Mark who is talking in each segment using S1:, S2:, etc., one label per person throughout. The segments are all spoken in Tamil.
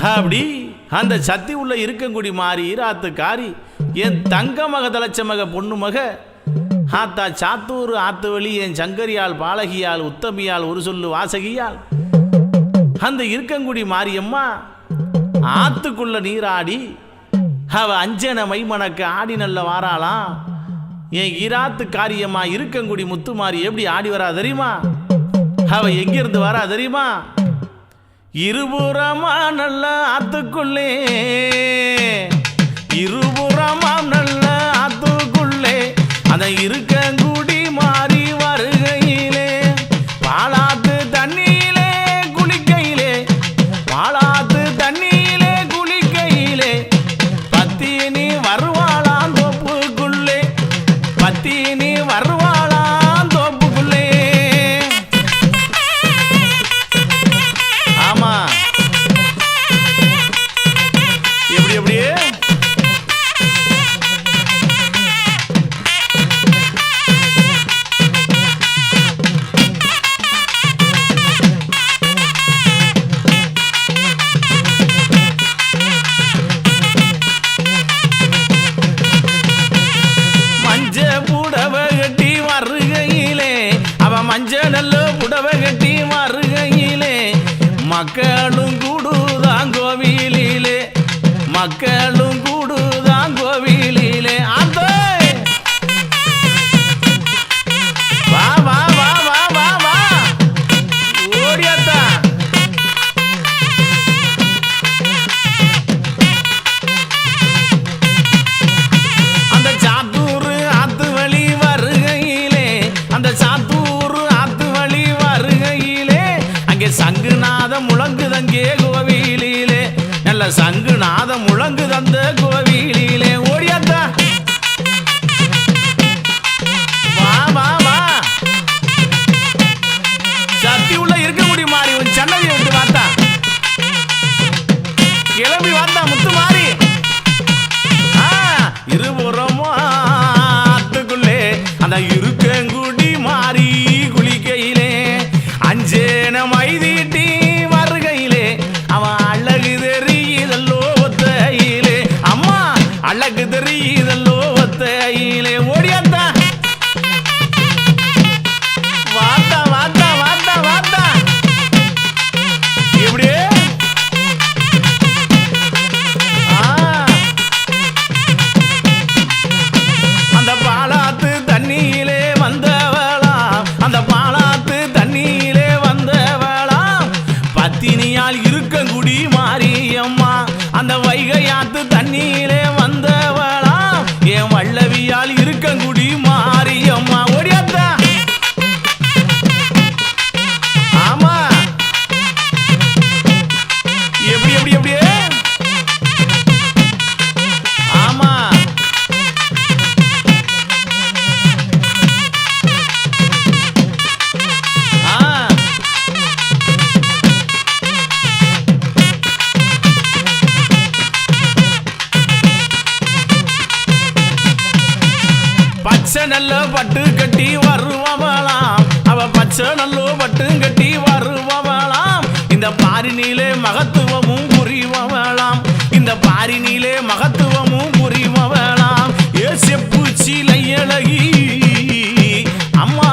S1: அப்படி அந்த சத்தி உள்ள இருக்கங்குடி மாறி ஈராத்துக்காரி என் தங்க மக தலைச்ச மக பொண்ணு மக ஆத்தா சாத்தூர் ஆத்து வழி என் சங்கரியால் பாலகியால் உத்தமியால் ஒரு சொல்லு வாசகியால் அந்த இருக்கங்குடி மாரியம்மா ஆத்துக்குள்ள நீராடி அவ அஞ்சன மைமணக்கு ஆடி நல்ல வாராளாம். என் ஈராத்து காரியம்மா இருக்கங்குடி முத்துமாரி எப்படி ஆடி வரா தெரியுமா? அவ எங்கிருந்து வரா தெரியுமா? இருபுறமா நல்ல ஆத்துக்குள்ளே, இருபுறமா நல்ல ஆத்துக்குள்ளே அந்த இருக்கங்குடி மாறி வருகையிலே பாலாத்து தண்ணியிலே குளிக்கையிலே, பாலாத்து தண்ணியிலே குளிக்கையிலே பத்தினி வருவாளாம் தோப்புக்குள்ளே, பத்தினி வருவாளாம் தோப்புக்குள்ளே. ஆமா எப்படி எப்படியே மஞ்சள் புடவை கட்டி வருகையிலே மக்களும் கூடுதான் கோவிலிலே, மக்களும் கூடுதான் கோவிலிலே. வா வா வா வா வா வா ஓடியாத்தா. அந்த சாத்தூர் ஆத்து வழி வருகையிலே, அந்த சாத்தூர் சங்குநாதம் முழங்குதங்கே கோவிலிலே, நல்ல சங்குநாதம் முழங்குதந்த கோவிலிலே. ஓடியாத்தா வா வா வா சத்தி உள்ள இருக்கங்குடி மாறி உன் சன்னதியை விட்டு வாத்தா, கிளம்பி வாத்தா முத்து மாறி. இருபுறமோ ஆத்துக்குள்ளே அந்த இருக்கங்குடி மாறி குளிக்கையிலே அஞ்சேன மைதீட்டி வருகையிலே அவன் அழகு தெரியுதல்லோ ஒத்தையிலே, அம்மா அழகு தெரியுதல்லோ ஒத்தையிலே. ஓடியாத்தா வாத்தா வாத்தா வாத்தா வாத்தா எப்படியே அந்த பாலாத்து தண்ணியிலே வந்தவளாம், அந்த பாலாத்து தண்ணியிலே வந்தவளாம் பத்தினியால் இருக்கங்குடி மாரியம்மா. அந்த வைகையாத்து தண்ணியிலே வந்தவளாம் என் வல்லவியால் இருக்கங்குடி மாரியம்மா. ஓடியாத்தா ஆமா எப்படி எப்படி எப்படியே ஆமா பச்சை நல்ல பட்டு கட்டி வருவவளாம், அவ பச்சை நல்ல பட்டு கட்டி வருவவளாம். இந்த பாரினிலே மகத்துவமும் புரிவவளாம், இந்த பாரினிலே மகத்துவமும் புரிவவளாம். ஏசப்பு சிலையழகி அம்மா,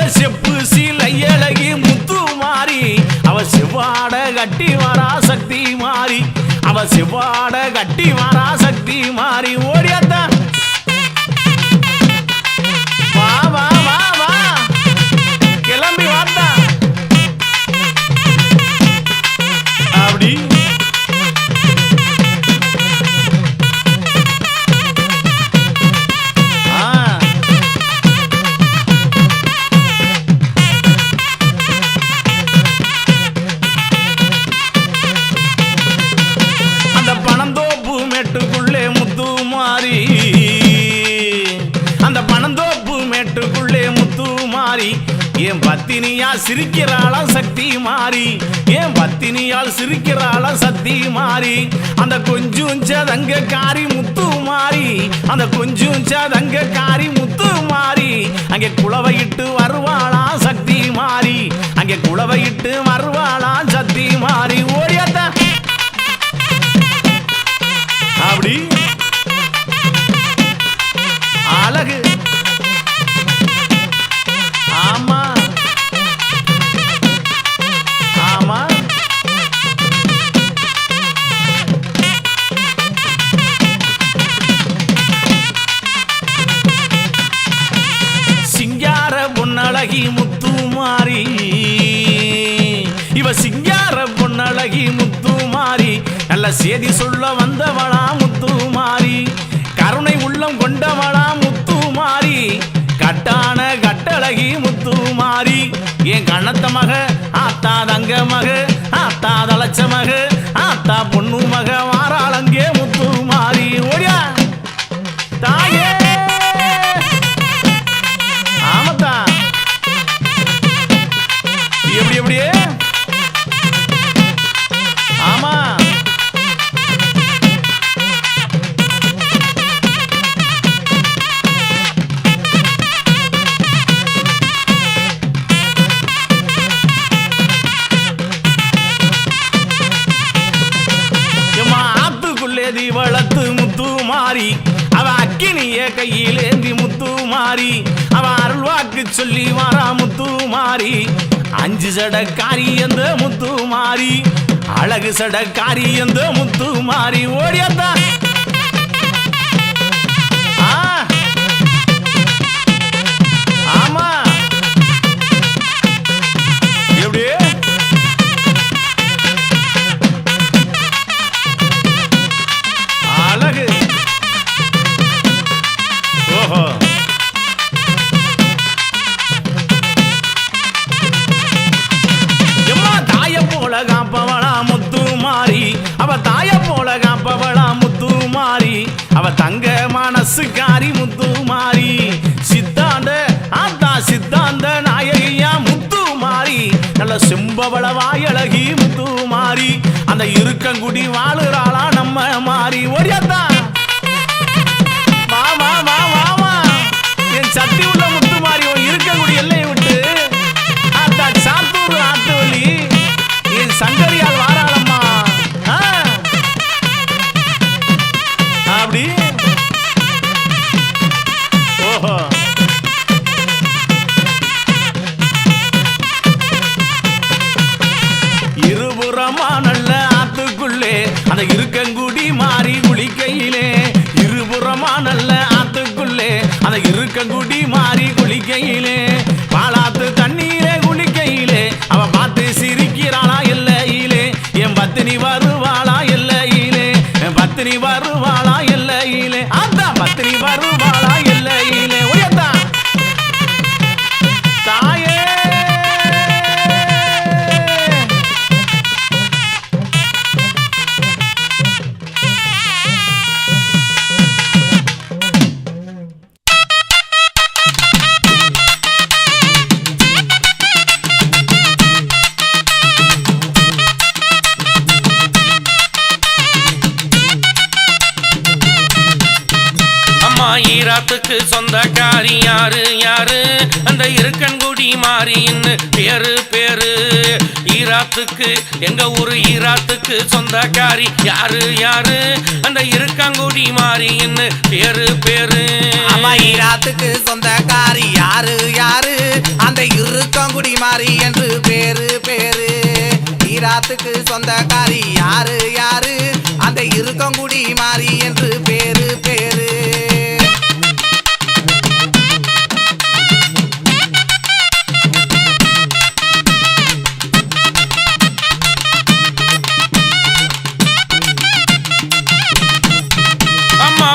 S1: ஏசப்பு சிலையழகி முத்து மாறி அவ செவ்வாட கட்டி வரா சக்தி மாறி, அவ செவ்வாட கட்டி வரா சக்தி மாறி. ஓடியாத்தா வா வா வா வா கிளம்பி வாத்தா அப்படி அந்த பணந்தோப்பு மேட்டுக்குள்ளே முத்து மாறி, அந்த பணந்தோப்பு மேட்டுக்குள்ளே முத்து மாறி என் பத்தினியால் சிரிக்கிறாளாம் சக்தி மாறி, என் பத்தினியால் சிரிக்கிறாளாம் சக்தி மாறி. அந்த கொஞ்சம் சதங்க காரி முத்து மாறி, அந்த கொஞ்சம் சதங்க காரி முத்து மாறி அங்கே குளவையிட்டு வருவாளாம் சக்தி மாறி, அங்கே குளவையிட்டு வருவாளாம் முத்துமாரி இவ சிங்கார பொன்னழகி முத்துமாரி நல்ல சேதி சொல்ல வந்தவளா முத்துமாரி கருணை உள்ளம் கொண்டவளா முத்துமாரி கட்டான கட்டழகி முத்துமாரி என் கண்ணத்த மக ஆத்தா தங்க மக ஆத்தா தலச்ச மக ஆத்தா பொண்ணு மக வாராளங்கே முத்துமாரி ஓடியா தாயே ஆமத்தா எப்படி எப்படியே ஆமா வளர்த்து முத்துமாரி அவ அக்கினிய கையிலேந்தி முத்துமாரி அவ அருள்வாக்கு சொல்லி வாரா முத்துமாரி அஞ்சு சடக்காரி அந்த முத்துமாரி அழகு சடக்காரி அந்த முத்துமாரி ஓடியாத்தா ஆமா எப்படி அழகு ஓஹோ எம்மா தாய போல காப்பவளா முத்துமாரி அவ தாய போல காப்பவளா முத்துமாரி அவ தங்க மனசுக்காரி முத்துமாரி சித்தாந்த ஆத்தா சித்தாந்த நாயகியா முத்துமாரி நல்ல செம்பவள வாயழகி முத்துமாரி அந்த இருக்கங்குடி வாழுறாளா நம்ம மாறி ஓடியாத்தா மாமா மாமா என் சக்தி உள்ள முத்துமாரி இருக்கங்குடி எல்லையை விட்டு ஆத்தா சாத்தூர் ஆத்துவலி என் சங்கரியால் வாராளம்மா அப்படி ஓஹோ இருபுறமா நல்ல ஆத்துக்குள்ளே அந்த இருக்கங்குடி மாறி குளிக்கையிலே இருபுறமா நல்ல ஆத்துக்குள்ளே அந்த இருக்கங்குடி மாறி குளிக்கையிலே பாலாத்து தண்ணீரே குளிக்கையிலே அவ பார்த்து சிரிக்கிறாளா எல்லையிலே என் பத்தினி வருவாளா எல்லையிலே என் பத்தினி வருவாளா எல்லையிலே அந்த பத்தினி வருவாளா எல்லையிலே உயர்த்தா தாயே
S2: ஈராத்துக்கு சொந்தக்காரி யாரு யாரு அந்த இருக்கன்குடி மாறின்னு பேரு பேரு ஈராத்துக்கு எங்க ஊரு ஈராத்துக்கு சொந்தக்காரி யாரு யாரு அந்த இருக்கங்குடி மாறின்னு பேரு பேரு
S3: அம்மா ஈராத்துக்கு சொந்தக்காரி யாரு யாரு அந்த இருக்கங்குடி மாறி என்று பேரு பேரு ஈராத்துக்கு சொந்தக்காரி யாரு யாரு அந்த இருக்கங்குடி மாறி என்று பேரு பேரு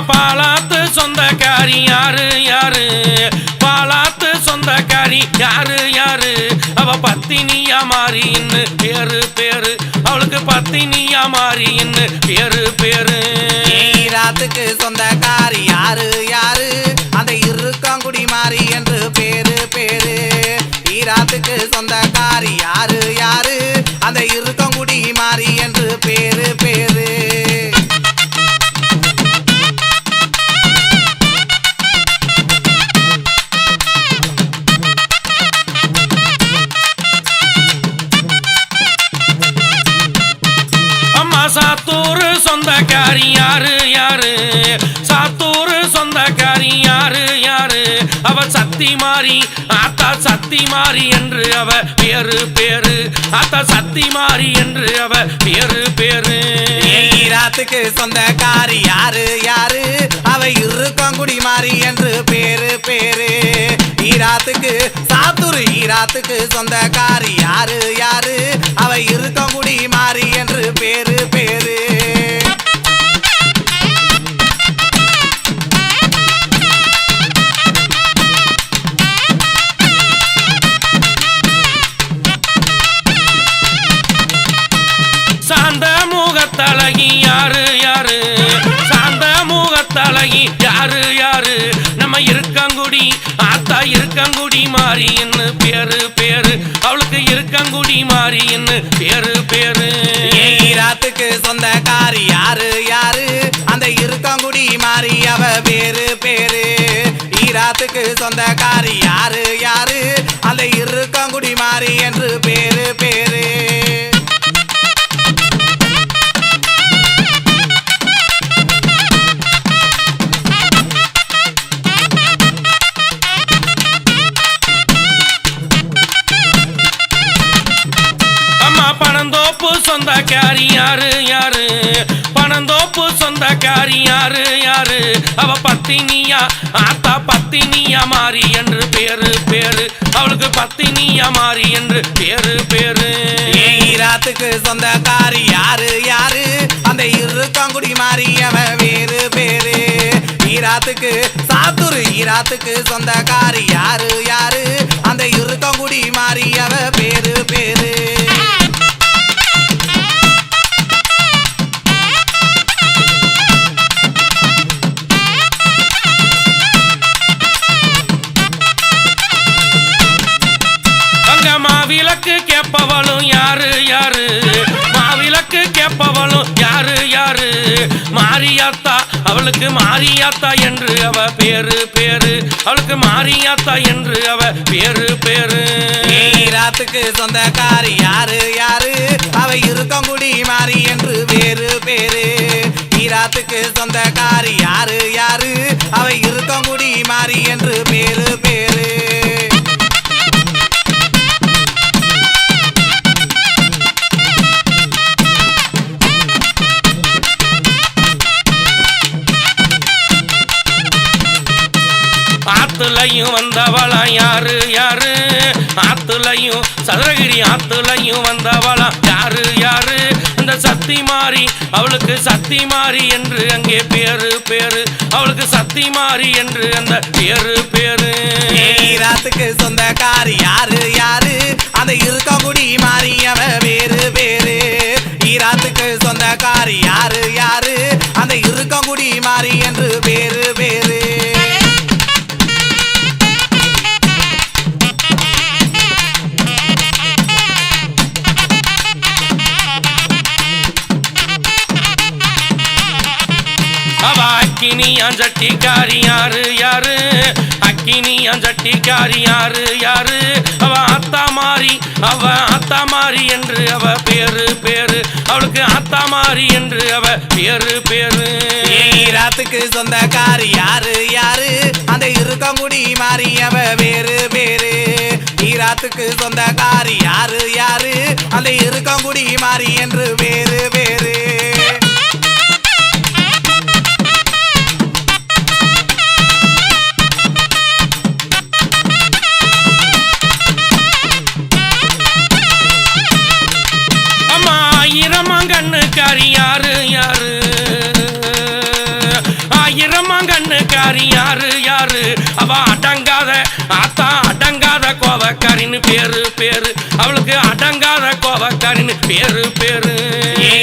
S2: பாலாத்து சொந்தக்காரி யாரு யாரு பாலாத்து சொந்தக்காரி யாரு யாரு அவ பத்தினியா மாறின்னு பேரு பேரு அவளுக்கு பத்தினியா மாறின்னு பேரு பேரு
S3: ஈராத்துக்கு சொந்தக்காரி யாரு யாரு அந்த இருக்கங்குடி மாறி என்று பேரு பேரு ஈராத்துக்கு சொந்தக்காரி யாரு யாரு அந்த இருக்கங்குடி மாறி என்று பேரு பேரு
S2: சாத்தூர் சொந்தக்காரி யாரு யாரு சாத்தூர் சொந்தக்காரி யாரு யாரு அவ சக்தி மாறி ஆத்தா சக்தி மாறி என்று அவ பேரு பேரு ஆத்தா சக்தி மாறி என்று அவ பேரு பேரு
S3: ஈராத்துக்கு சொந்தக்காரி யாரு யாரு அவ இருக்கங்குடி மாறி என்று பேரு பேரு ஈராத்துக்கு சாத்தூர் ஈராத்துக்கு சொந்தக்காரி யாரு யாரு அவ இருக்கங்குடி மாறி என்று பேரு பேரு
S2: சாந்த முகத்தழகி யாரு யாரு சாந்த முகத்தழகி யாரு யாரு நம்ம இருக்கங்குடி ஆத்தா இருக்கங்குடி மாறி என்ன பேரு பேரு அவளுக்கு இருக்கங்குடி மாறி என்ன பேரு பேரு
S3: ஈராத்துக்கு சொந்தக்காரி யாரு யாரு அந்த இருக்கங்குடி மாறி அவ பேரு பேரு ஈராத்துக்கு சொந்தக்காரி யாரு யாரு அந்த இருக்கங்குடி மாறி என்று பேரு பேரு
S2: பணந்தோப்பு சொந்தக்காரி யாரு யாரு பணந்தோப்பு சொந்தக்காரி யாரு யாரு அவ பத்தினியா ஆத்தா பத்தினியா மாறி என்று பேரு பேரு அவளுக்கு பத்தினியா மாறி என்று பேரு பேரு
S3: ஈராத்துக்கு சொந்தக்காரி யாரு யாரு அந்த இருக்கங்குடி மாறி அவ வேறு பேரு ஈராத்துக்கு சாத்தூர் ஈராத்துக்கு சொந்தக்காரி யாரு யாரு அந்த இருக்கங்குடி மாறி அவ பேரு பேரு
S2: மாவிளக்கு கேப்பவளும் யாரு யாரு மாவிளக்கு கேப்பவளும் யாரு யாரு மாரியாத்தா அவளுக்கு மாரியாத்தா என்று அவ பேரு பேரு அவளுக்கு மாரியாத்தா என்று அவ பேரு பேரு
S3: ஈராத்துக்கு சொந்தக்காரி யாரு யாரு அவ இருக்கங்குடி மாறி என்று வேறு பேரு ஈராத்துக்கு சொந்தக்காரி யாரு யாரு அவ இருக்கங்குடி மாறி என்று பேரு பேரு
S2: ஆத்துலையும் வந்தவளா யாரு யாரு ஆத்துலையும் சதுரகிரி ஆத்துலையும் வந்தவளா யாரு யாரு இந்த சக்தி மாறி அவளுக்கு சக்தி மாறி என்று அங்கே பேரு பேரு அவளுக்கு சக்தி மாறி என்று அந்த பேரு பேரு
S3: ஈராத்துக்கு சொந்தக்காரி யாரு யாரு அந்த இருக்கங்குடி மாறி அவ வேறு வேறு ஈராத்துக்கு சொந்தக்காரி யாரு யாரு அந்த இருக்கங்குடி மாறி என்று வேறு வேறு
S2: அக்கினி அஞ்சட்டிக்காரி யாரு யாரு அக்கினி அஞ்சட்டிக்காரி யாரு யாரு அவ அத்தா மாறி என்று அவ பேரு பேரு அவளுக்கு அத்தா மாறி என்று அவ பேரு பேரு
S3: ஈராத்துக்கு சொந்தக்காரி யாரு யாரு அந்த இருக்கங்குடி மாறி அவ வேறு வேறு ஈராத்துக்கு சொந்தக்காரி யாரு யாரு அந்த இருக்கங்குடி மாறி என்று வேறு வேறு
S2: கண்ணுக்காரி யாரு யாரு ஆயிரமாங்கண்ணுக்காரி யாரு யாரு அவ அடங்காத ஆத்தா அடங்காத கோவக்காரின்னு பேரு பேரு அவளுக்கு அடங்காத கோவக்காரின்னு பேரு பேரு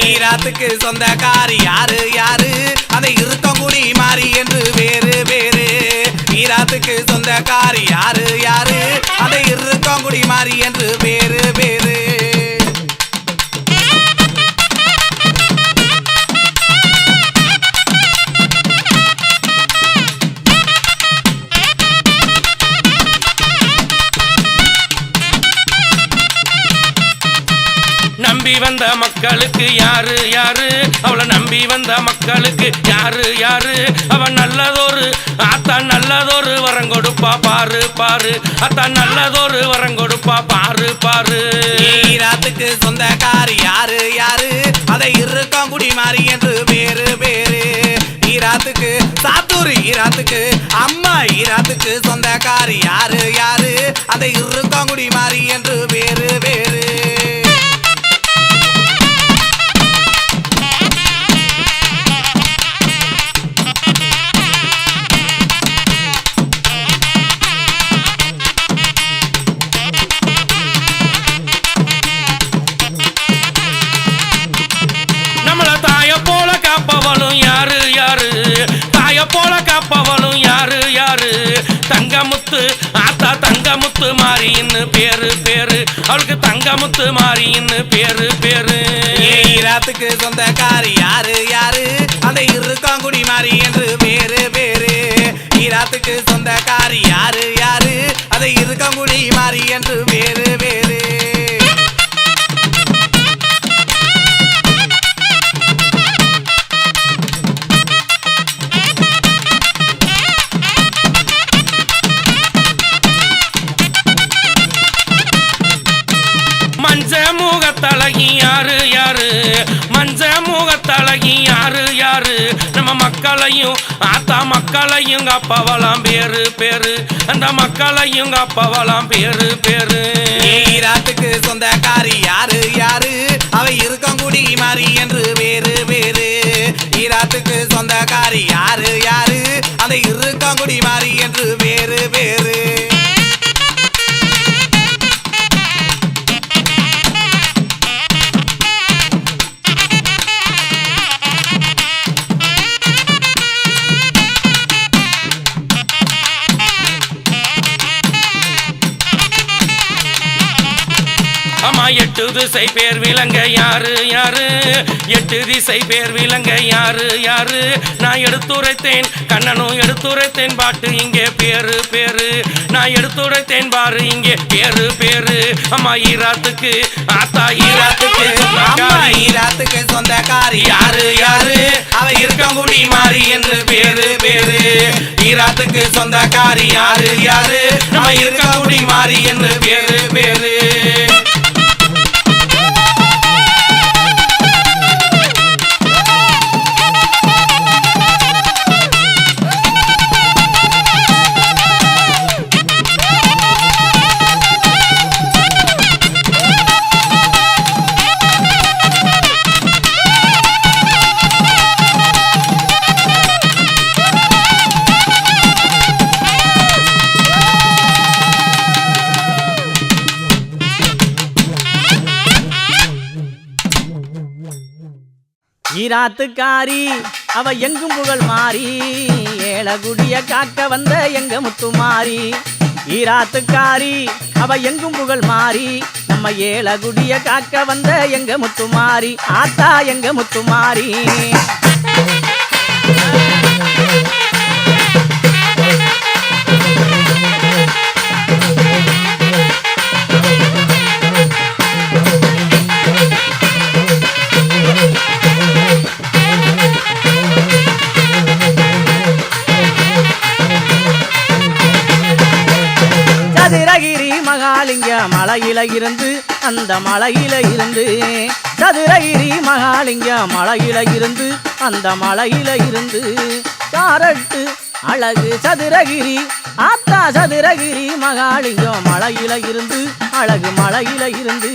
S3: ஈராத்துக்கு சொந்தக்காரி யாரு யாரு அந்த இருக்கங்குடி மாறி என்று வேறு வேறு ஈராத்துக்கு சொந்தக்காரி யாரு யாரு அந்த இருக்கங்குடி மாறி என்று வேறு வேறு
S2: நம்பி வந்த மக்களுக்கு யாரு யாரு அவளை நம்பி வந்த மக்களுக்கு யாரு யாரு அவன் நல்லதொரு ஆத்தா நல்லதொரு வரம் கொடுப்பா பாரு பாரு அத்தா நல்லதொரு வரம் கொடுப்பா பாரு பாரு
S3: ஈராத்துக்கு சொந்தக்காரி யாரு யாரு அதை இருக்கங்குடி மாறி என்று வேறு வேறு ஈராத்துக்கு சாத்தூர் ஈராத்துக்கு அம்மா ஈராத்துக்கு சொந்தக்காரி யாரு யாரு அந்த அந்த இருக்கங்குடி மாறி என்று பேரு பேரு.
S2: நம்மள தாய போல காப்பவளும் யாரு யாரு, தாய போல காப்பவளும் யாரு யாரு, தங்கமுத்து ஆத்தா தங்கமுத்து மாறின்னு பேரு பேரு, அவளுக்கு தங்கமுத்து மாறின்னு பேரு பேரு.
S3: ஈராத்துக்கு சொந்தக்காரி யாரு யாரு, அந்த இருக்கங்குடி மாறி என்று பேரு பேரு. ஈராத்துக்கு சொந்தக்காரி யாரு யாரு, அந்த இருக்கங்குடி மாறி என்று பேரு பேரு.
S2: மஞ்ச மூகத்தழகி யாரு யாரு, மஞ்ச மூகத்தழகி யாரு யாரு, நம்ம மக்களையும் ஆத்தா மக்களையும் காப்பவளாம் பேரு பேரு, அந்த மக்களையும் காப்பவளாம் பேரு பேரு.
S3: ஈராத்துக்கு சொந்தக்காரி யாரு யாரு, அவ இருக்கங்குடி மாறி என்று பேரு பேரு. ஈராத்துக்கு சொந்தக்காரி யாரு யாரு, அந்த இருக்கங்குடி மாறி என்று பேரு பேரு.
S2: அம்மா எட்டு திசை பேர் விலங்க யாரு யாரு, எட்டு திசை பேர் விலங்க யாரு யாரு, நான் எடுத்துரைத்தேன் கண்ணனும் எடுத்துரைத்தேன் பாட்டு இங்கே பேரு பேரு, நான் எடுத்துரைத்தேன் பாரு இங்கே பேரு பேரு. அம்மா ஈராத்துக்கு ஆத்தா ஈராத்துக்கு
S3: ஈராத்துக்கு சொந்தக்காரி யாரு யாரு, அவ இருக்கங்குடி மாறி என்று பேரு பேரு. ஈராத்துக்கு சொந்தக்காரி யாரு யாரு, நம்ம இருக்கங்குடி மாறி என்று பேரு பேரு.
S4: ஈராத்துக்காரி அவ எங்கும் புகழ் மாறி, ஏழகுடிய காக்க வந்த எங்க முத்துமாரி. ஈராத்துக்காரி அவ எங்கும் புகழ் மாறி, நம்ம ஏழகுடிய காக்க வந்த எங்க முத்துமாரி, ஆத்தா எங்க முத்துமாரி. சதுரகிரி மகாலிங்க மலையில இருந்து, அந்த மலையில இருந்து, சதுரகிரி மகாலிங்க மலையில இருந்து, அந்த மலையில இருந்து, சாரட்டு அழகு சதுரகிரி ஆத்தா சதுரகிரி மகாலிங்கம் மலையில இருந்து, அழகு மலையில இருந்து,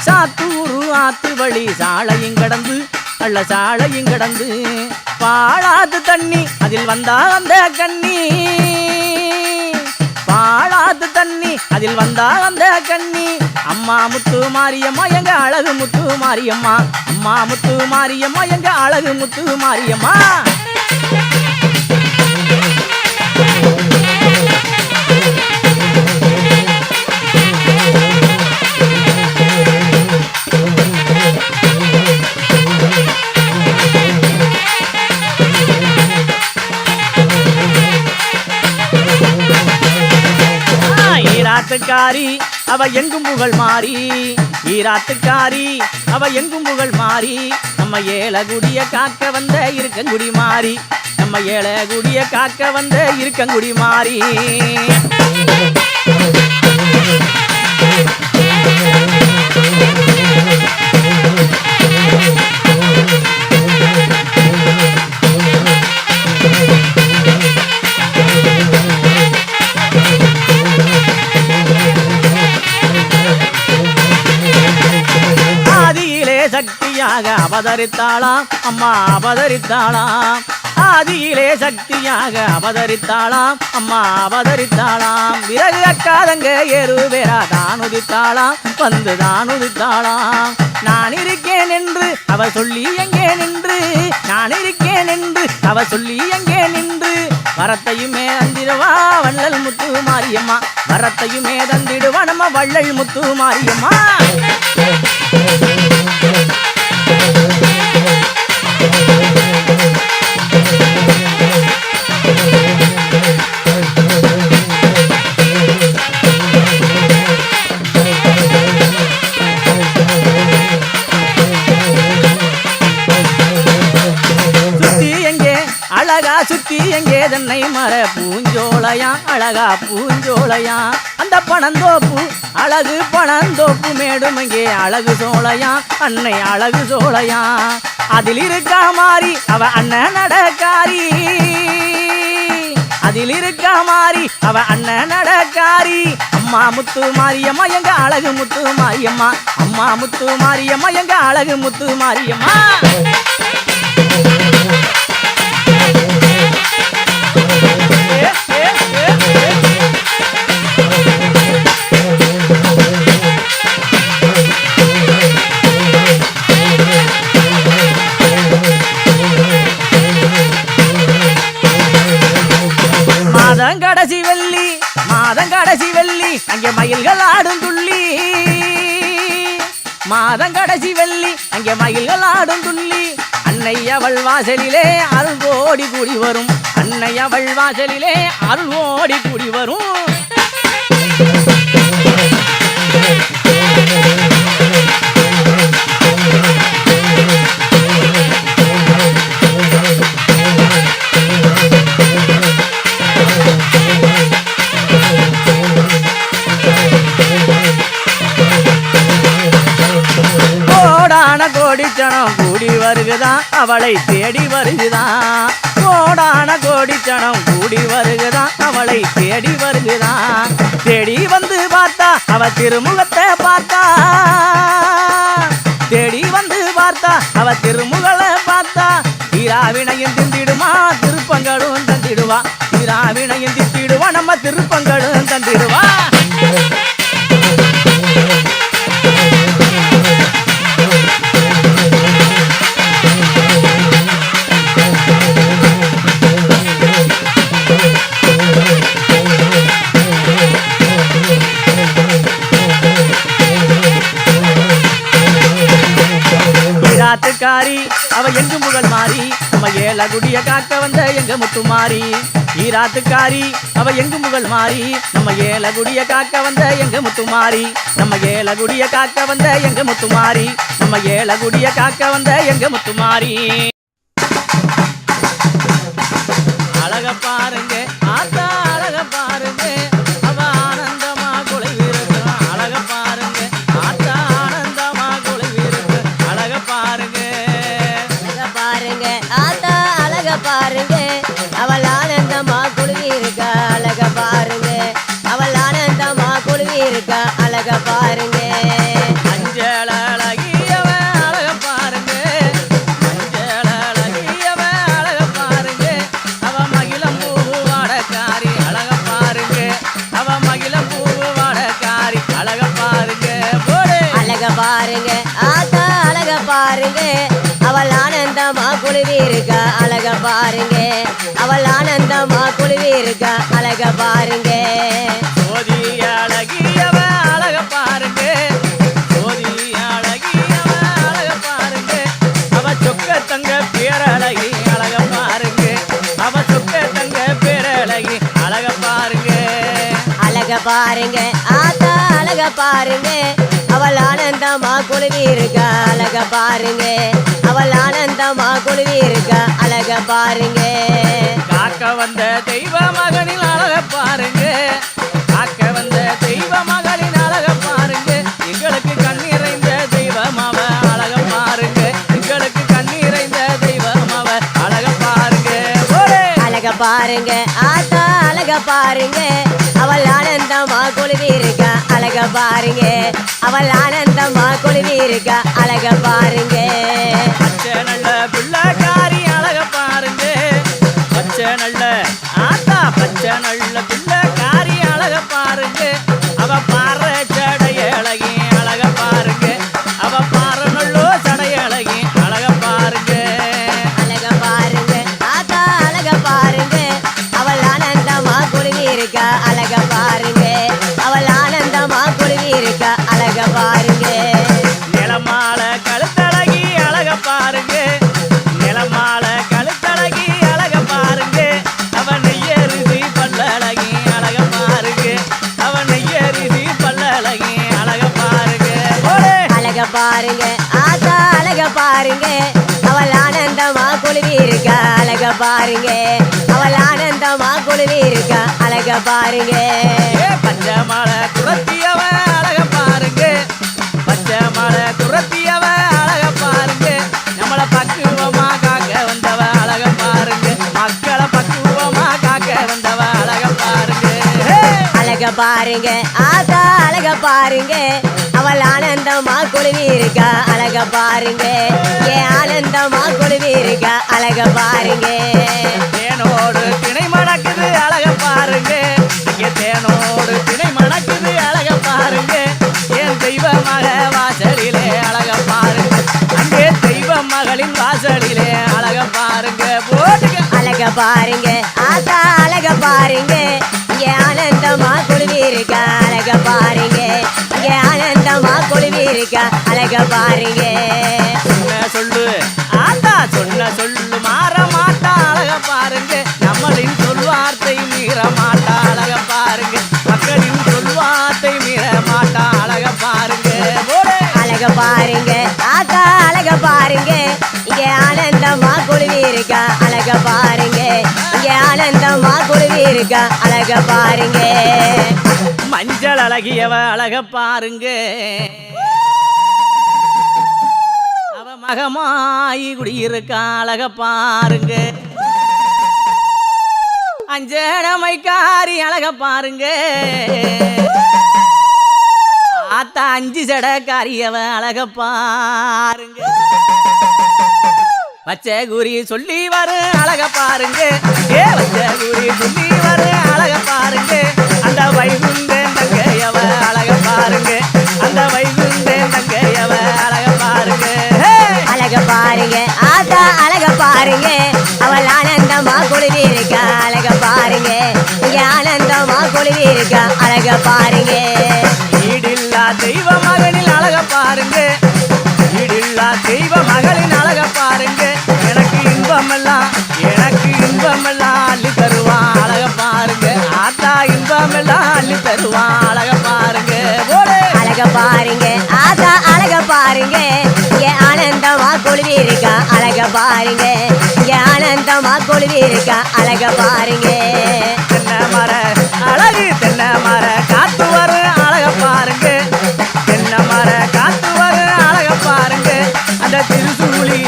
S4: சாத்தூரு ஆத்து வழி சாலையும் கடந்து, அள்ள சாலையும் கடந்து, பாழாது தண்ணி அதில் வந்தா அந்த கண்ணி, பாழாது தண்ணி அதில் வந்தா அந்த கண்ணி. அம்மா முத்து மாரியம்மா எங்க அழகு முத்து மாரியம்மா, அம்மா முத்து மாரியம்மா எங்க அழகு முத்து மாரியம்மா. ஈராத்துக்காரி அவ எங்கும் புகழ் மாறி, ஈராத்துக்காரி அவ எங்கும் புகழ் மாறி, நம்ம ஏழகுடிய காக்க வந்த இருக்கங்குடி மாறி, நம்ம ஏழகுடிய காக்க வந்த இருக்கங்குடி மாறி. சக்தியாக அவதரித்தாளாம் அம்மா அவதரித்தாளாம் ஆதியிலே சக்தியாக அவதரித்தாளாம் அம்மா அவதரித்தாளாம் விறகு அக்காதங்க ஏறுவேரா தான் உதித்தாளாம் வந்து தான் உதித்தாளாம் நான் இருக்கேன் என்று அவ சொல்லி எங்கே நின்று நான் இருக்கேன் என்று அவ சொல்லி எங்கே நின்று வரத்தையுமே தந்திடுவா வள்ளல் முத்து மாரியம்மா வரத்தையுமே தந்திடுவா நம்ம வள்ளல் முத்து மாரியம்மா அழகா சுத்தி எங்கே தன்னை மர பூஞ்சோலையா அழகா பூஞ்சோலையா அந்த பணந்தோப்பு அழகு பணந்தோப்பு மேடும் இங்கே அழகு சோலையா அன்னை அழகு சோலையா அதில் இருக்கா மாறி அவ அண்ணன் நடக்காரி அதில் இருக்கா மாறி அவ அண்ணன் நடக்காரி அம்மா முத்து மாரியம்மா எங்க அழகு முத்து மாரியம்மா அம்மா முத்து மாரியம்மா எங்க அழகு முத்து மாரியம்மா மாதங்கடைசி வெள்ளி அங்கே மயில்கள் ஆடும் துள்ளி மாதங்கடைசி வெள்ளி அங்கே மயில்கள் ஆடும் துள்ளி அன்னை அவள் வாசலிலே அருள் ஓடி கூடி வரும் அன்னை அவள் வாசலிலே அருள் ஓடி கூடி வரும் கோடிச்சனம் கூடி வருகுதான் அவளை தேடி வருகுதான் கோடான கோடிச்சனம் கூடி வருகுதான் அவளை தேடி வருகுதான் தேடி வந்து பார்த்தா அவ திருமுகத்தை பார்த்தா தேடி வந்து பார்த்தா அவ திருமுகலை பார்த்தா தீராவினையும் திந்திடுமா திருப்பங்களும் தந்திடுவா தீராவினையும் திந்திடுவா நம்ம திருப்பங்களும் தந்திடுவா ஈராத்துக்காரி அவ எங்கு புகழ் மாறி நம்ம ஏலகுடிய காக்க வந்த எங்க முத்து மாறி ஈராத்துக்காரி அவ எங்கு புகழ் மாறி நம்ம ஏலகுடிய காக்க வந்த எங்க முத்து மாறி நம்ம ஏலகுடிய காக்க வந்த எங்க முத்து மாறி நம்ம ஏலகுடிய காக்க வந்த எங்க முத்து மாறி அழக பாருங்க ஆத்தா அழக பாருங்க அவ ஆனந்தமா குலைவிருக்கு அழக பாருங்க ஆத்தா ஆனந்தமா குலைவிருக்கு அழக பாருங்க
S5: ஆத்தா அழக பாருங்க அவள் ஆனந்தமா குழுவி இருக்கா அழக பாருங்க அவள் ஆனந்தமா குழுவி இருக்கா அழக பாருங்க
S4: அஞ்சல அழகியவ அழக பாருங்க அஞ்சல அழகியவ அழக பாருங்க அவ மகிழம் பூவு வாடக்காரி அழக பாருங்க அவ மகிழம் பூவு வாடக்காரி அழக பாருங்க போடு
S5: அழக பாருங்க ஆத்தா அழக பாருங்க அவள் ஆனந்தமா குழுவி இருக்கா அழக பாருங்க அவள் ஆனந்தமா குழுவி இருக்கா அழக பாருங்க
S4: சோதி அழகியவ அழக பாருங்க சோதி அழகியவ அழக பாருங்க அவ சொக்க தங்க பேரழகி அழக பாருங்க அவ சொக்க தங்க பேரழகி அழக பாருங்க
S5: அழக பாருங்க ஆத்தா அழக பாருங்க அவள் ஆனந்தமா குழுவி இருக்கா அழக பாருங்க அவள் ஆனந்தமா குழுவி இருக்கா அழக பாருங்க
S4: காக்க வந்த தெய்வ மகனின் அழக பாருங்க காக்க வந்த தெய்வ மகளின் அழக பாருங்க எங்களுக்கு கண்ணீரைந்த தெய்வம் அவ அழக பாருங்க எங்களுக்கு கண்ணீரைந்த தெய்வம் அவ அழக பாருங்க
S5: அழக பாருங்க ஆத்தா அழக பாருங்க அவள் ஆனந்தமா குழுவி இருக்கா அழக பாருங்க அவள் ஆனந்தமா குழுவி இருக்கா அழக பாருங்க
S4: பச்சை நல்ல பிள்ளைக்காரி அழக பாருங்க பச்சை நல்ல ஆத்தா பச்சை நல்ல பிள்ளைக்காரி அழக பாருங்க அவ பாற சடைய அழகி அழக பாருங்க அவ பாற நல்லோ சடைய அழகி அழக பாருங்க
S5: அழக பாருங்க ஆத்தா அழக பாருங்க அவள் ஆனந்தமா குழுவி இருக்கா அழக பாருங்க அவள் ஆனந்தமா குழுவி இருக்கா அழக பாருங்க
S4: நிலமால கழுத்தழகி அழக பாருங்க நிலமால கழுத்தழகி அழக பாருங்க அவன் நெய்யரிசி பல்லழகி அழக பாருங்க அவன் நெய்யரிசி பல்லழகி அழக பாருங்க ஓடே
S5: அழக பாருங்க ஆத்தா அழக பாருங்க அவள் ஆனந்தமா குழுவி இருக்கா அழக பாருங்க அவள் ஆனந்தமா குழுவி இருக்கா அழக பாருங்க
S4: ஏ பச்சை மலை குரத்தியவ அழக பாருங்க பச்சை மலை குரத்தியவ அழக பாருங்க நம்மள பக்குவமா காக்க வந்தவ அழக பாருங்க மக்களை பக்குவமா காக்க வந்தவ அழக பாருங்க ஹே!
S5: அழக பாருங்க ஆத்தா அழக பாருங்க அவள் ஆனந்தமா குழுவி இருக்கா அழக பாருங்க ஏன் ஆனந்தமா குழுவி இருக்கா அழக பாருங்க
S4: தேனோடு திணை மணக்குது அழக பாருங்க இங்க தேனோடு திணை மணக்குது அழக பாருங்க என் தெய்வ மக வாசலிலே அழக பாருங்க அங்கே தெய்வ மகளின் வாசலிலே அழக பாருங்க போட்டுக்க
S5: அழக பாருங்க ஆத்தா அழக பாருங்க இங்க ஆனந்தமா குழுவி இருக்கா அழக பாருங்க இங்க ஆனந்தமா குழுவி இருக்கா அழக பாருங்க
S4: சொன்ன சொல்லு ஆத்தா சொன்ன சொல்லு மாற மாட்டா அழக பாருங்க நம்மளின் சொல்வார்த்தை மீற மாட்டா அழக பாருங்க மக்களின் சொல்வார்த்தை மீற மாட்டா அழக பாருங்க போடே
S5: அழக பாருங்க ஆத்தா அழக பாருங்க இங்க ஆனந்தமா குழுவி இருக்கா அழக பாருங்க இங்க ஆனந்தமா குழுவி இருக்கா அழக பாருங்க
S4: மஞ்சள் அழகியவ அழக பாருங்க அவ மகமாயி குடியிருக்கா அழக பாருங்க அஞ்சனமைக்காரி அழக பாருங்க ஆத்தா அஞ்சு சடக்காரியவ அழக பாருங்க பச்சை குறி சொல்லி வரும் அழக பாருங்க ஏ பச்சை குறி சொல்லி வரும் அழக பாருங்க அந்த வைகுந்தேன் தங்கையவ அழக பாருங்க அந்த வைகுந்தேன் தங்கையவ அழக பாருங்க ஹே!
S5: அழக பாருங்க ஆத்தா அழக பாருங்க அவள் ஆனந்தமா குழுவி இருக்கா அழக பாருங்க இங்க ஆனந்தமா குழுவி இருக்கா அழக பாருங்க
S4: ஈடில்லா தெய்வ மகனின் அழக பாருங்க ஈடில்லா தெய்வ மகளின் அழக பாருங்க எனக்கு இன்பமெல்லாம் அள்ளி தருவான் அழக பாருங்க ஆத்தா இன்பமெல்லாம் அள்ளி தருவான் அழக பாருங்க போடே
S5: அழக பாருங்க ஆத்தா அழக பாருங்க இங்க ஆனந்தமா குழுவி இருக்கா அழக பாருங்க இங்க ஆனந்தமா குழுவி இருக்கா அழக பாருங்க
S4: தென்னை மர அழகு தென்னை மர காத்து வரும் அழக பாருங்க தென்னை மர காத்து வரும் அழக பாருங்க அந்த திருசூலி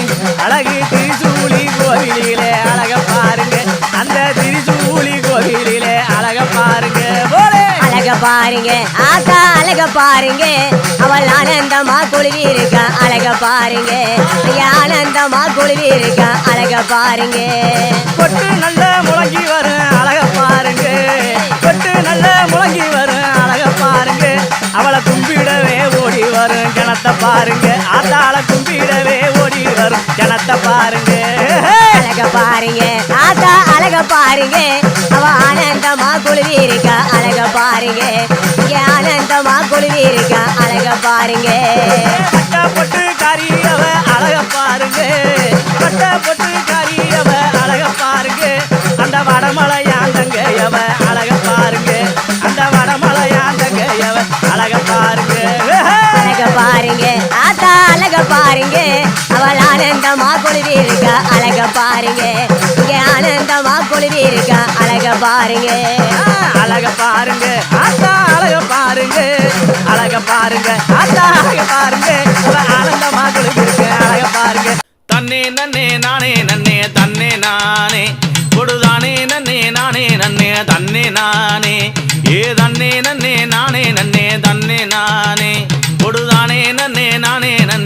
S4: அழகு திருசூலி கோவிலிலே அழக பாருங்க அந்த திருசூலி கோவிலிலே அழக பாருங்க போலே
S5: அழக பாருங்க ஆத்தா அழக பாருங்க அவள் ஆனந்தமா குழுவி இருக்கா அழக பாருங்க இங்க ஆனந்தமா குழுவி இருக்கா அழக பாருங்க
S4: கொட்டு நல்ல முழங்கி வரும் அழக பாருங்க கொட்டு நல்ல முழங்கி வரும் அழக பாருங்க அவளை கும்பிடவே ஓடி வரும் ஜனத்தை பாருங்க ஆத்தாள கும்பிடவே ஓடி வரும் ஜனத்தை பாருங்க
S5: அழக பாருங்க ஆத்தா அழக பாருங்க அவ ஆனந்தமா குழுவி இருக்கா அழக பாருங்க இங்க ஆனந்தமா குழுவி இருக்கா அழக பாருங்க
S4: பட்ட பொட்டு காரியவ அழக பாருங்க பட்ட பொட்டு காரியவ அழக பாருங்க அந்த வடமலையாந்தங்கையவ அழக பாருங்க அந்த வடமலையாந்தங்கையவ அழக பாருங்க
S5: அழக பாருங்க ஆத்தா அழக பாருங்க அவள் ஆனந்தமா குழுவி இருக்கா அழக பாருங்க இங்க ஆனந்தமா குழுவி இருக்கா அழக பாருங்க
S4: அழக பாருங்க ஆத்தா அழக பாருங்க அழக பாருங்க ஆத்தா அழக பாருங்க அவ ஆனந்தமா குளிருக்கு அழக பாருங்க
S1: தன்னே நன்னே நானே நன்னே தன்னே நானே கொடுதானே நன்னே நானே நன்னே தன்னே நானே ஏ தன்னே நன்னே நானே நன்னே தன்னே நானே கொடுதானே நன்னே நானே நன்னே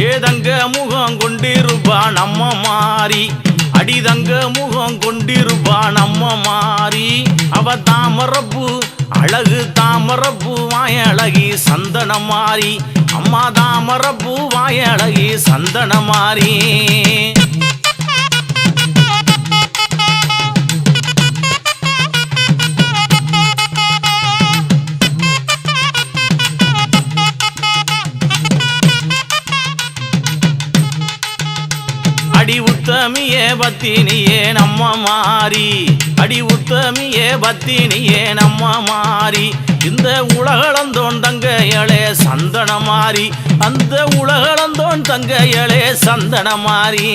S1: ஏதங்க முகம் கொண்டிருப்பா நம்ம மாறி அடிதங்க முகம் கொண்டிருப்பா நம்ம மாறி அவ தாமரப்பு அழகு தாமரப்பு வாயழகி சந்தன மாறி அம்மா தாமரப்பு வாயழகி சந்தன மாறி அடி உத்தமியே பத்தினியே நம்ம மாறி அடி உத்தமியே பத்தினியே நம்ம மாறி இந்த உலகளந்தோன் தங்கையளே சந்தன மாறி அந்த உலகளந்தோன் தங்கையளே சந்தன மாறி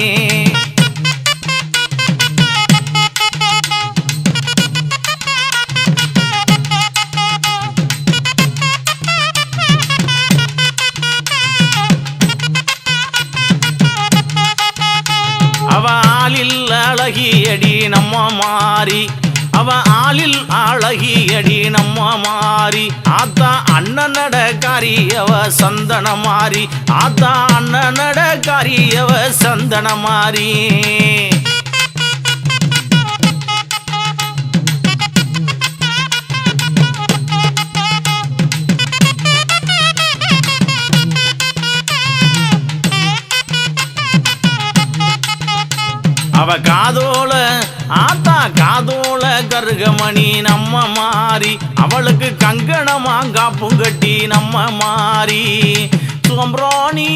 S1: அவ ஆளில் அழகியடி நம்ம மாறி அவ ஆளில் அழகியடி நம்ம மாறி ஆத்தா அண்ணனடக்காரி அவ சந்தன மாறி ஆத்தா அண்ணனடக்காரி அவ சந்தன மாறி அவ காதோல ஆத்தா காதோல கருகமணி நம்ம மாறி அவளுக்கு கங்கணமா காப்பும் கட்டி நம்ம மாறி சாம்பிராணி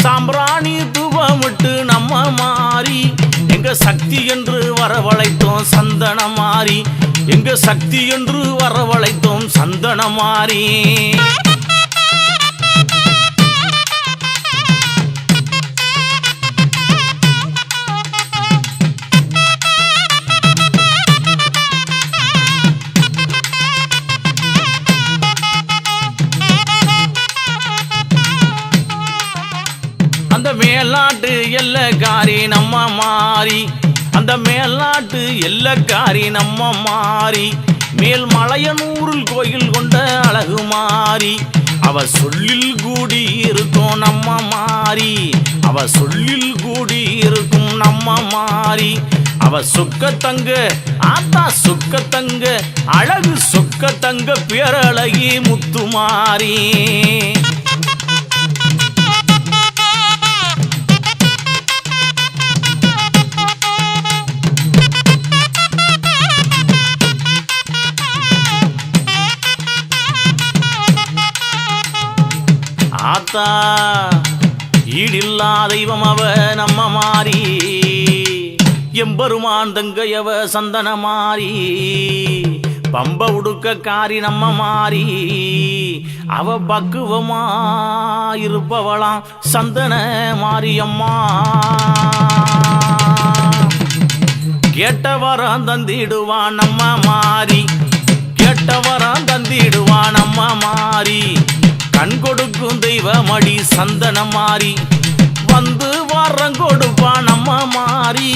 S1: சாம்பிராணி தூபமிட்டு நம்ம மாறி எங்க சக்தி என்று வரவழைத்தோம் சந்தன மாறி எங்க சக்தி என்று வரவழைத்தோம் சந்தன மாறி அந்த மேல்நாட்டு எல்லக்காரி நம்ம மாறி அந்த மேல்நாட்டு எல்லக்காரி நம்ம மாறி மேல் மலையனூரில் கோயில் கொண்ட அழகு மாறி அவ சொல்லில் கூடி இருக்கும் நம்ம மாறி அவ சொல்லில் கூடி இருக்கும் நம்ம மாறி அவ சொக்கத்தங்க ஆத்தா சொக்கத்தங்க அழகு சொக்கத்தங்க பேரழகி முத்துமாரி ஆத்தா ஈடில்லா தெய்வம் அவ நம்ம மாறி எம்பெருமான் தங்கையவ சந்தன மாறி பம்ப உடுக்கக்காரி நம்ம மாறி அவ பக்குவமா இருப்பவளாம் சந்தன மாரியம்மா கேட்டவரம் தந்திடுவான் நம்ம மாறி கேட்டவரம் தந்திடுவான் நம்ம மாறி கண் கொடுக்கும் தெய்வமடி சந்தன மாறி வந்து வாரம் கொடுப்பா நம்ம மாறி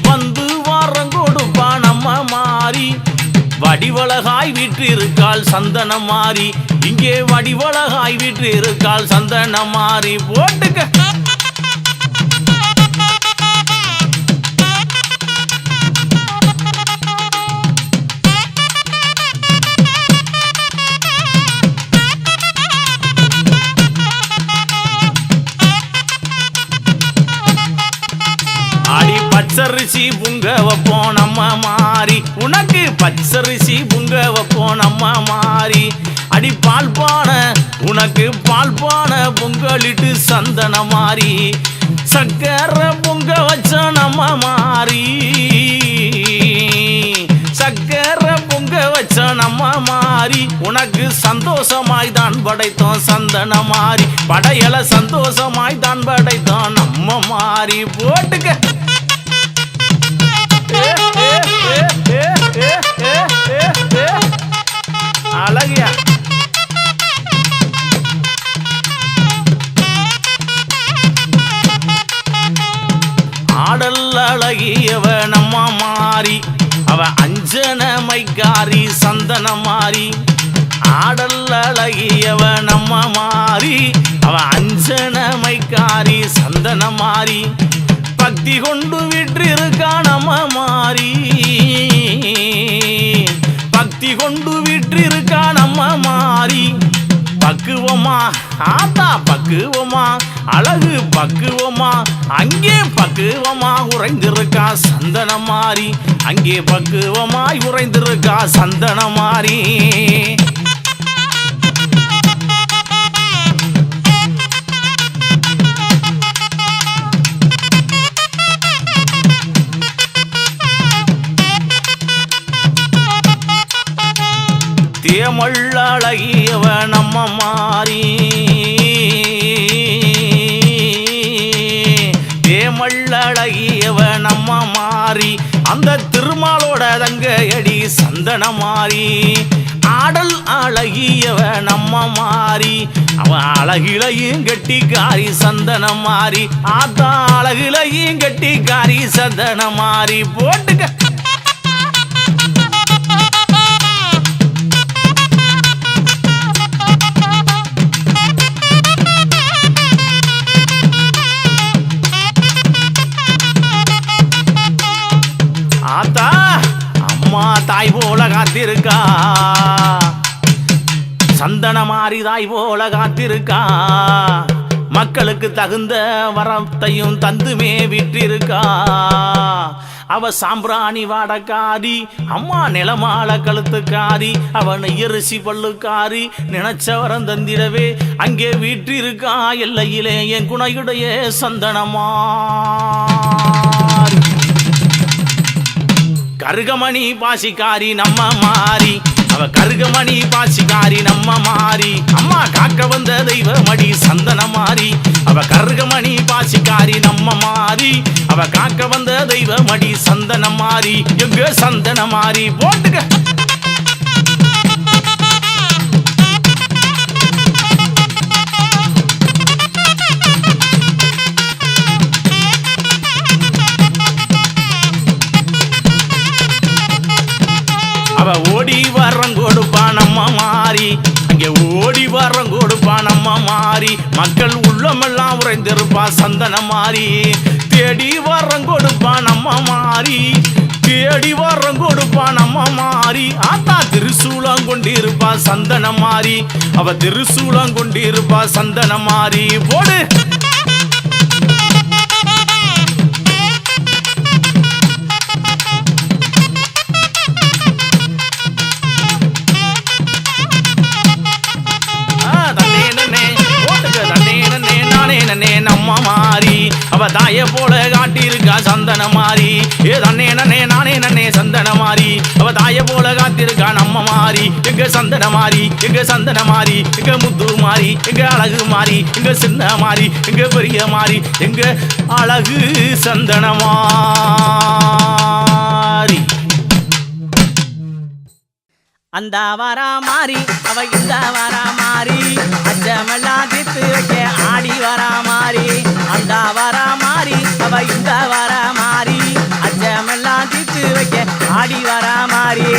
S1: வந்து வாரம் கொடுப்பா நம்ம மாறி வடிவழகாய் வீட்டு இருக்காள் சந்தன மாறி இங்கே வடிவழகாய் வீட்டு இருக்காள் சந்தன மாறி போட்டுக்க பச்சரிசி புங்க வைப்போம் நம்ம மாறி உனக்கு பச்சரிசி புங்க வைப்போம் நம்ம மாறி அடி பால் பானை உனக்கு பால் பானை பொங்கலிட்டு சந்தன மாறி சக்கரை பொங்க வச்ச நம்ம மாறி சக்கரை பொங்க வச்ச நம்ம மாறி உனக்கு சந்தோஷமாய் தான் படைத்தோம் சந்தன மாறி படையல சந்தோஷமாய் தான் படைத்தோம் நம்ம மாறி போட்டுக்க அழகியா ஆடல் அழகியவ நம்ம மாறி அவ அஞ்சன மைக்காரி சந்தன மாறி ஆடல் அழகியவ நம்ம நம்ம மாறி அவ அஞ்சனமைக்காரி சந்தன மாறி பக்தி கொண்டு விற்றிருக்கா நம்ம மாறி பக்தி கொண்டு விற்றிருக்கா நம்ம மாறி பக்குவமா ஆத்தா பக்குவமா அழகு பக்குவமா அங்கே பக்குவமா உறைந்திருக்கா சந்தன மாறி அங்கே பக்குவமாய் உறைந்திருக்கா சந்தன மாறி தேமள்ளழகியவ நம்ம மாறி தேமள்ளழகியவ நம்ம மாறி அந்த திருமாலோட தங்கையடி சந்தன மாறி ஆடல் அழகியவ நம்ம மாறி அவ அழகிலையும் கெட்டிக்காரி சந்தன மாறி ஆத்தா அழகிலையும் கெட்டிக்காரி சந்தன மாறி போட்டுக்க ஆத்தா அம்மா தாய் போல காத்திருக்கா சந்தன மாறி தாய் போல காத்திருக்கா மக்களுக்கு தகுந்த வரத்தையும் தந்துமே விட்டிருக்கா அவ சாம்பிராணி வாடக்காரி அம்மா நிலமால கழுத்துக்காரி அவன் எரிசி பல்லுக்காரி நினைச்ச வரம் தந்திடவே அங்கே வீற்றிருக்கா எல்லையிலே என் குணையுடைய சந்தனமா கருகமணி பாசிக்காரி நம்ம மாறி அவ கருகமணி பாசிக்காரி நம்ம மாறி அம்மா காக்க வந்த தெய்வ மடி சந்தன மாறி அவ கருகமணி பாசிக்காரி நம்ம மாறி அவ காக்க வந்த தெய்வ மடி சந்தன மாறி எங்க சந்தன மாறி போட்டுக்க அவ ஓடி வரம் கொடுப்பா நம்ம மாறி அங்கே ஓடி வரம் கொடுப்பா நம்ம மாறி மக்கள் உள்ளமெல்லாம் உறைந்திருப்பா சந்தன மாறி தேடி வரம் கொடுப்பா நம்ம மாறி தேடி வரம் கொடுப்பா நம்ம மாறி ஆத்தா திருசூலம் கொண்டிருப்பா சந்தன மாறி அவ திருசூலம் கொண்டிருப்பா சந்தன மாறி போடு நம்ம மாறி அவ தாய போல காட்டிருக்கா சந்தன மாறி ஏ தன்னே நன்னே நானே நன்னே சந்தன மாறி அவ தாய போல காத்திருக்கா நம்ம மாறி எங்க சந்தன மாறி எங்க சந்தன மாறி எங்க முத்து மாறி எங்க அழகு மாறி எங்க சின்ன மாறி எங்க பெரிய மாறி எங்க அழகு சந்தன மாறி
S4: அந்த வரா மாறி அவ இந்த வரா மாறி அச்சமெல்லாம் தீர்த்து வைக்க ஆடி வரா மாறி அந்த வரா மாறி அவ இந்த வரா மாறி அச்சமெல்லாம் தீர்த்து வைக்க ஆடி வரா மாறி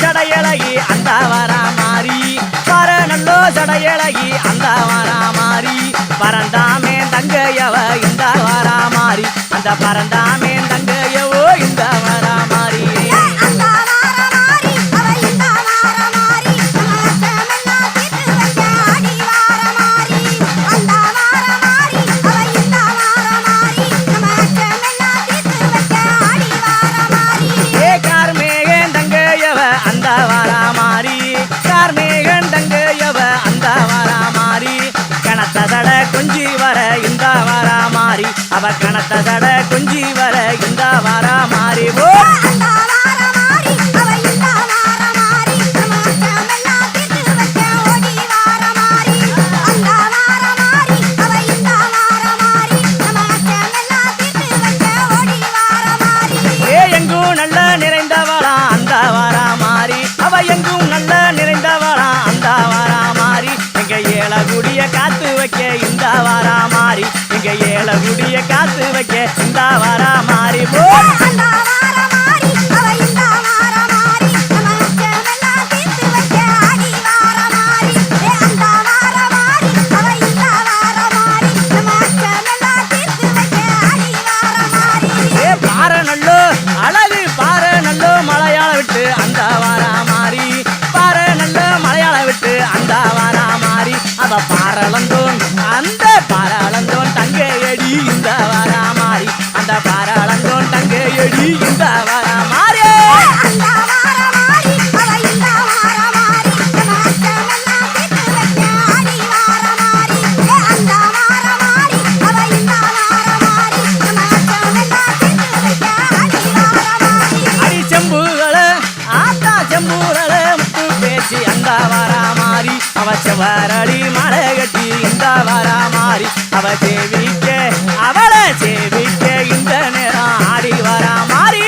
S4: ஜடையழகி அந்த வரா மாறி பர நல்லோ ஜடையழகி அந்த வரா மாறி பரந்தாமே தங்கையவ இந்த வரா மாறி அந்த பரந்தாமே தங்கையவோ இந்த வரா மாறி கொஞ்சி வர இந்த வரா மாறி அவ கணத்த தட கொஞ்சி வர இந்த வரா மாறி போ எங்கும் நல்ல நிறைந்தவளா அந்த வரா மாறி அவ எங்கும் நல்ல நிறைந்தவளா அந்த வரா மாறி எங்க ஏழகு பாராளந்தோன் அந்த பாராளந்தோன் தங்கையடி இந்த வாராமாரி அந்த பாராளந்தோன் தங்கையடி இந்த வாராமாரி அடி செம்புகள ஆத்தா செம்புகள முத்து பேச்சு அந்த வாராமாரி அவ செவரடி மலை கட்டி இந்த வாராமாரி அவ சேவிக்க அவளை சேவிக்க இந்த நேரம் ஆடி வாராமாரி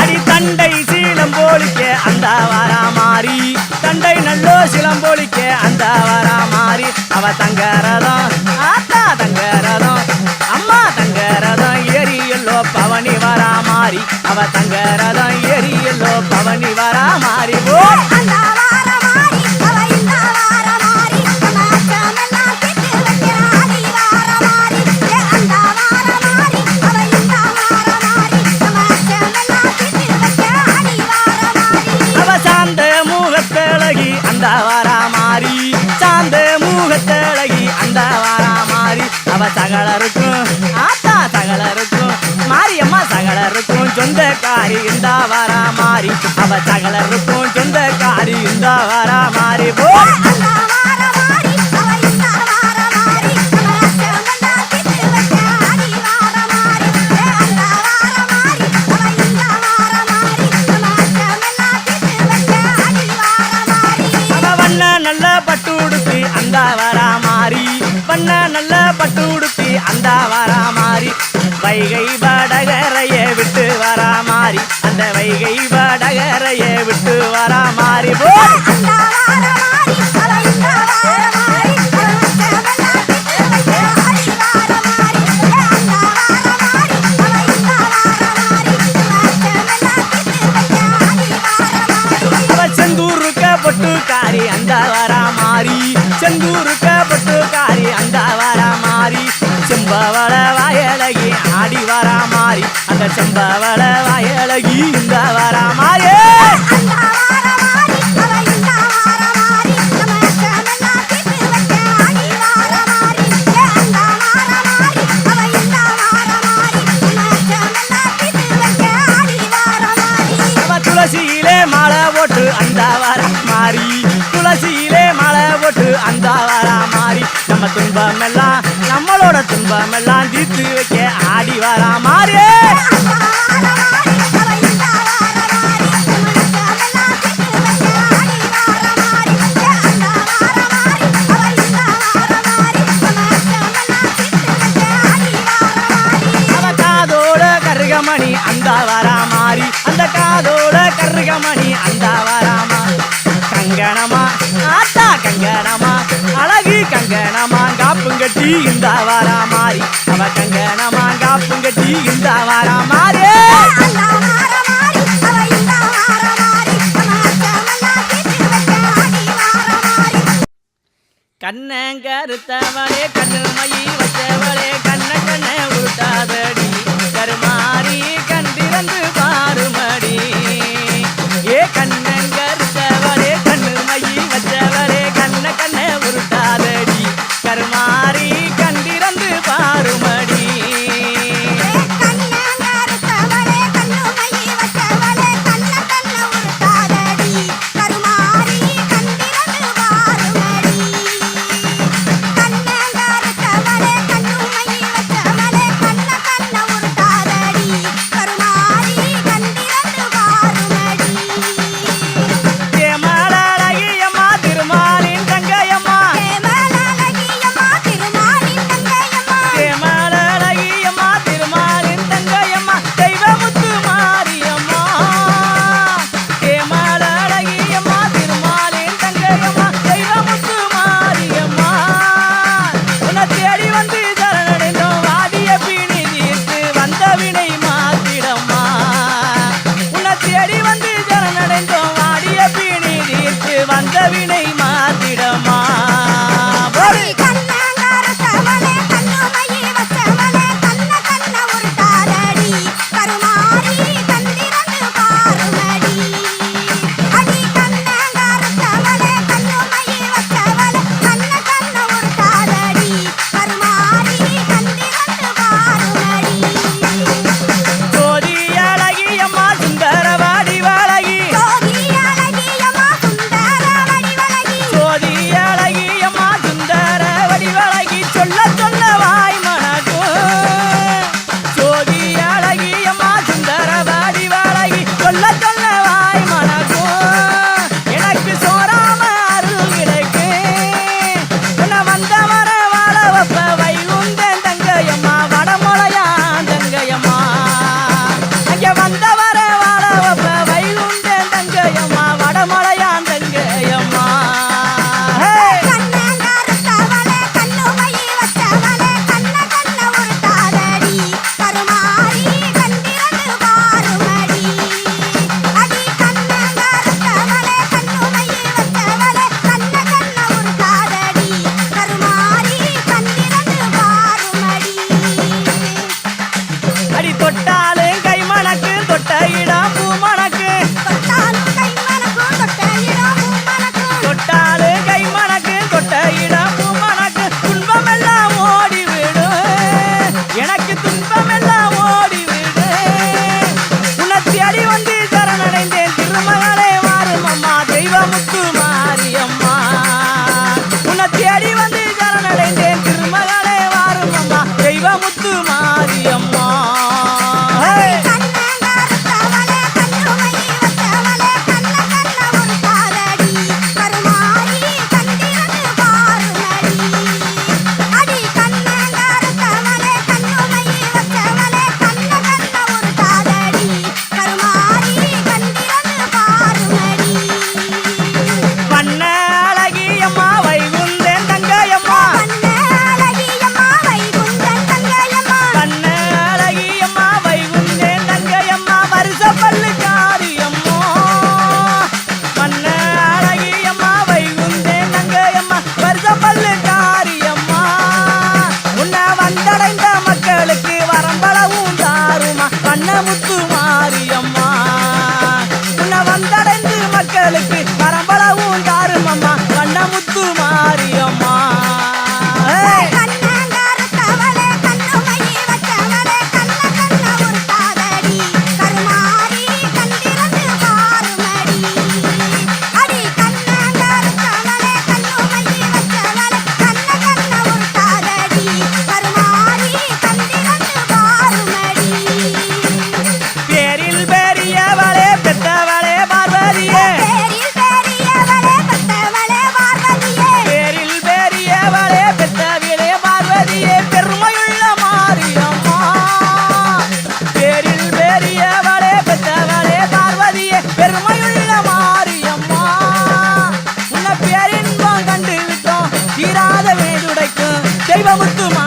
S4: அடி தண்டை சீலம்போலிக்க அந்த வாராமாரி தண்டை நல்லோ சிலம்போலிக்க அந்த வாராமாரி அவ தங்கரதம் ஆத்தா தங்கரதம் அம்மா தங்கரதம் எரியல்லோ பவனி வாராமாரி அவ தங்கரதம் எரியல்லோ பவனி வாராமாரி ஓ அவ சாந்த மூகத்தழகி அந்த வாராமாரி சாந்த மூகத்தழகி அந்த வாராமாரி அவ சகலருக்கும் ஆத்தா சகலருக்கும் மாரியம்மா சகலருக்கும் சொந்தக்காரி இந்த வாராமாரி அவ சகலருக்கும் சொந்தக்காரி இந்த வாராமாரி போ நல்ல பட்டு உடுத்தி அந்த வாராமாரி பண்ண நல்ல பட்டு உடுத்தி அந்த வாராமாரி வைகை வடகரைய விட்டு வாராமாரி அந்த வைகை வடகரைய விட்டு வாராமாரி போ செந்தூருக்க பொட்டுக்காரி அந்த வாராமாரி செந்தூருக்க பொட்டுக்காரி அந்த வாராமாரி செம்பவள வாயழகி ஆடி வாராமாரி அந்த செம்பவள வாயழகி இந்த வாராமாரி துளசியிலே மாலை போட்டு அந்த வாராமாரி துளசியிலே மாலை போட்டு அந்த வாராமாரி நம்ம துன்பம் எல்லாம் நம்மளோட துன்பம் எல்லாம் தீர்த்து வைக்க ஆடி வாராமாரி கருகமணி அந்த வாராமாரி அந்த காதோட கருகமணி அந்த வாராமாரி கங்கணமா ஆத்தா கங்கணமா அழகு கங்கணமா காப்புங்கட்டி இந்த வாராமாரி அவ கங்கணமா காப்புங்கட்டி இந்த வாராமாரி கண்ணங்கருத்தவளே கண்ணு மயி வச்சவளே கண்ண கண்ண உருட்டாதடி கருமாரி கண்டிரந்து பாருமடி ஏ கண்ணங்கருத்தவளே கண்ணு மயி வச்சவளே கண்ண கண்ண உருட்டாதடி கருமாரி கண்டிரந்து பாருமடி
S6: கருமாரி
S4: எங்கமுத்து